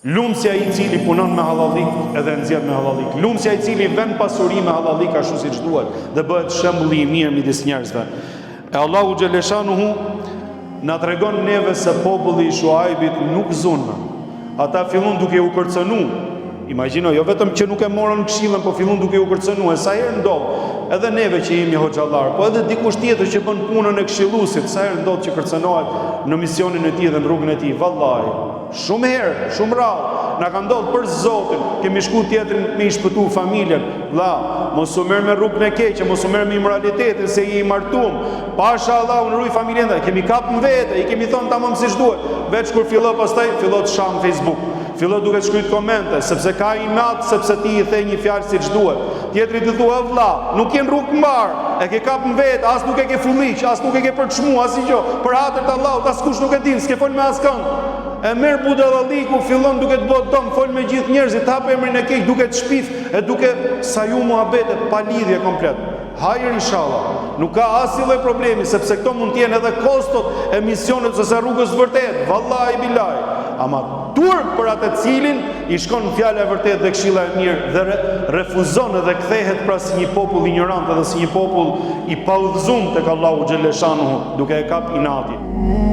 Lumsja i cili punon me hallallik edhe nxjerr me hallallik. Lumsja i cili vën pasuri me hallallik ashtu siç duhet dhe bëhet shembulli i mirë midis njerëzve. E Allahu xhaleshanuhu na tregon neve se populli i Shuaibit nuk zunë. Ata fillon duke u kërcënu. Imagjino, jo vetëm që nuk e morën këshillën, po fillon duke u kërcënu. E sa herë ndodh, edhe neve që jemi hoxhallar, po edhe dikush tjetër që bën punën e këshilluesit, sa herë ndodh që kërcënohet në misionin e tij dhe në rrugën e tij. Vallahi, shumë herë, shumë rrallë, na ka ndodhur për Zotin, kemi shku tjetrin me i shpëtu familjen. Vlla, mos u merr me rrugën e keqe, mos u merr me immoralitetin se i martum. Pasha Allahu në ruaj familjen dhe kemi kapë në vete, i kemi thonë tamam siç duhet. Veç kur fillon pastaj fillon të sham Facebook. Fillon duke shkruajt komente, sepse ka inat, sepse ti i the një fjalë siç duhet. Tjetri të thua vlla, nuk je në rrugë mbar, e ke kapë në vetë, as nuk e ke fulliq, as nuk e ke përçmu, as gjë. Për hatër të Allahut, as kush nuk e din, s'ke fol me askënd. E merr budallalliku, fillon duke të bëhet dom, fol me gjithë njerëzit, hap emrin e keq, duke të shpif, e duke sa ju muhabete pa lidhje komplet. Hajër inshallah, nuk ka asnjë lloj problemi, sepse këto mund të jenë edhe kostot e misionit ose rrugës vërtet, vallahi billahi. Ama turp për atë cilin i shkon fjala e vërtet dhe këshilla e mirë dhe refuzon dhe kthehet pra si një popull ignorant dhe si një popull i paudhëzuar tek Allahu xhaleshanuhu, duke e kap inatin.